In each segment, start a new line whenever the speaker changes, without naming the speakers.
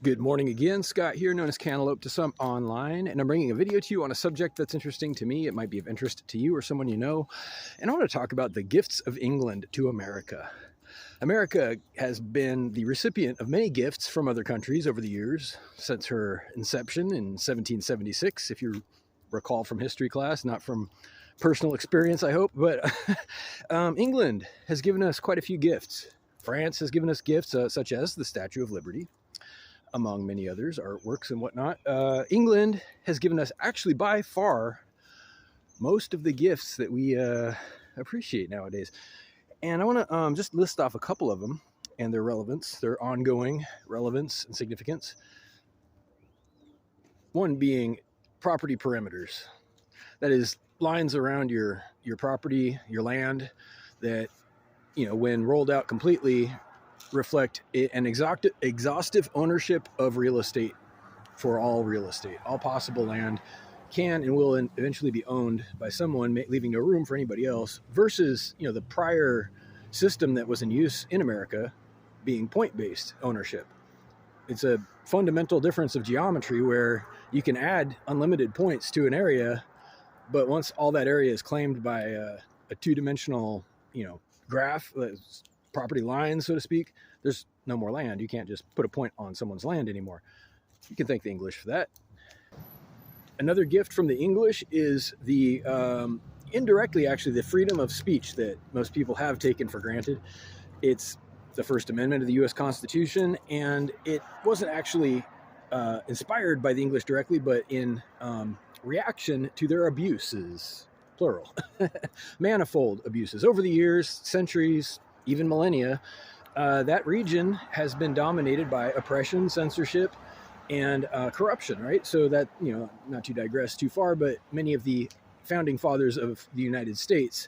Good morning again, Scott here, known as Cantaloupe to some online, and I'm bringing a video to you on a subject that's interesting to me. It might be of interest to you or someone you know, and I want to talk about the gifts of England to America. America has been the recipient of many gifts from other countries over the years, since her inception in 1776, if you recall from history class, not from personal experience, I hope, but England has given us quite a few gifts. France has given us gifts such as the Statue of Liberty, among many others, artworks and whatnot. England has given us actually by far most of the gifts that we appreciate nowadays. And I want to just list off a couple of them and their relevance, their ongoing relevance and significance. One being property perimeters. That is lines around your property, your land, that, you know, when rolled out completely, reflect an exhaustive ownership of real estate for all real estate. All possible land can and will eventually be owned by someone, leaving no room for anybody else, versus, you know, the prior system that was in use in America being point-based ownership. It's a fundamental difference of geometry where you can add unlimited points to an area, but once all that area is claimed by a two-dimensional, you know, graph, property line, so to speak, there's no more land. You can't just put a point on someone's land anymore. You can thank the English for that. Another gift from the English is the, indirectly actually, the freedom of speech that most people have taken for granted. It's the First Amendment of the U.S. Constitution, and it wasn't actually inspired by the English directly, but in reaction to their abuses, plural, manifold abuses. Over the years, centuries, even millennia, that region has been dominated by oppression, censorship, and corruption, right? So that, you know, not to digress too far, but many of the founding fathers of the United States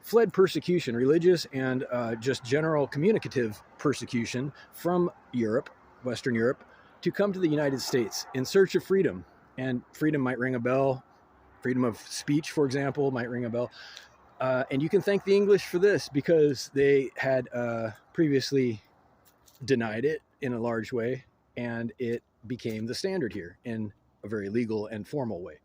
fled persecution, religious and just general communicative persecution from Europe, Western Europe, to come to the United States in search of freedom. And freedom might ring a bell. Freedom of speech, for example, might ring a bell. And you can thank the English for this, because they had previously denied it in a large way, and it became the standard here in a very legal and formal way.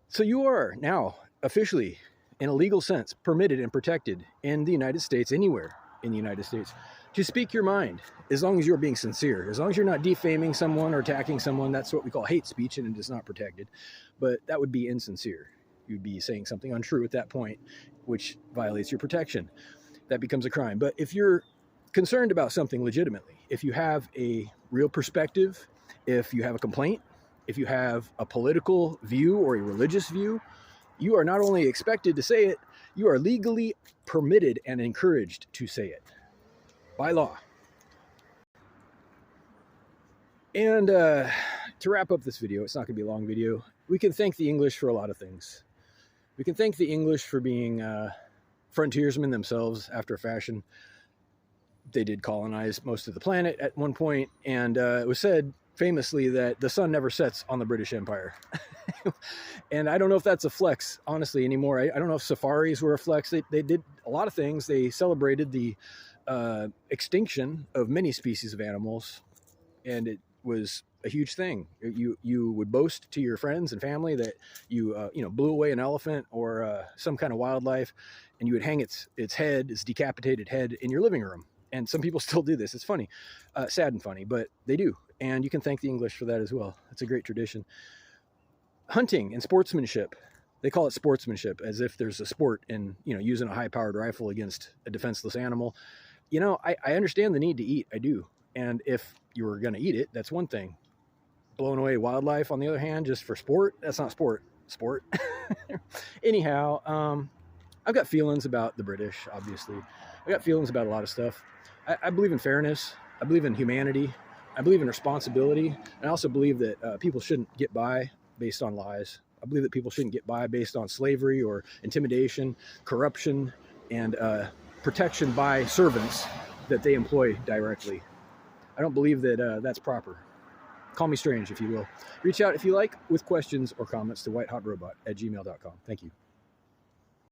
So you are now officially, in a legal sense, permitted and protected in the United States, anywhere in the United States, to speak your mind, as long as you're being sincere. As long as you're not defaming someone or attacking someone. That's what we call hate speech, and it is not protected. But that would be insincere. You'd be saying something untrue at that point, which violates your protection. That becomes a crime. But if you're concerned about something legitimately, if you have a real perspective, if you have a complaint, if you have a political view or a religious view, you are not only expected to say it, you are legally permitted and encouraged to say it by law. And to wrap up this video, it's not going to be a long video, we can thank the English for a lot of things. We can thank the English for being frontiersmen themselves after a fashion. They did colonize most of the planet at one point, and it was said famously that the sun never sets on the British Empire. And I don't know if that's a flex, honestly, anymore. I don't know if safaris were a flex. They did a lot of things. They celebrated the extinction of many species of animals, and it was a huge thing. You would boast to your friends and family that you blew away an elephant or some kind of wildlife, and you would hang its head, its decapitated head, in your living room. And some people still do this. It's funny, sad and funny, but they do. And you can thank the English for that as well. It's a great tradition. Hunting and sportsmanship. They call it sportsmanship, as if there's a sport in, you know, using a high-powered rifle against a defenseless animal. You know, I understand the need to eat. I do. And if you were going to eat it, that's one thing. Blowing away wildlife, on the other hand, just for sport, that's not sport. Anyhow, I've got feelings about the British, obviously. I've got feelings about a lot of stuff. I believe in fairness. I believe in humanity. I believe in responsibility. And I also believe that people shouldn't get by based on lies. I believe that people shouldn't get by based on slavery or intimidation, corruption, and protection by servants that they employ directly. I don't believe that that's proper. Call me strange, if you will. Reach out if you like with questions or comments to whitehotrobot@gmail.com. Thank you.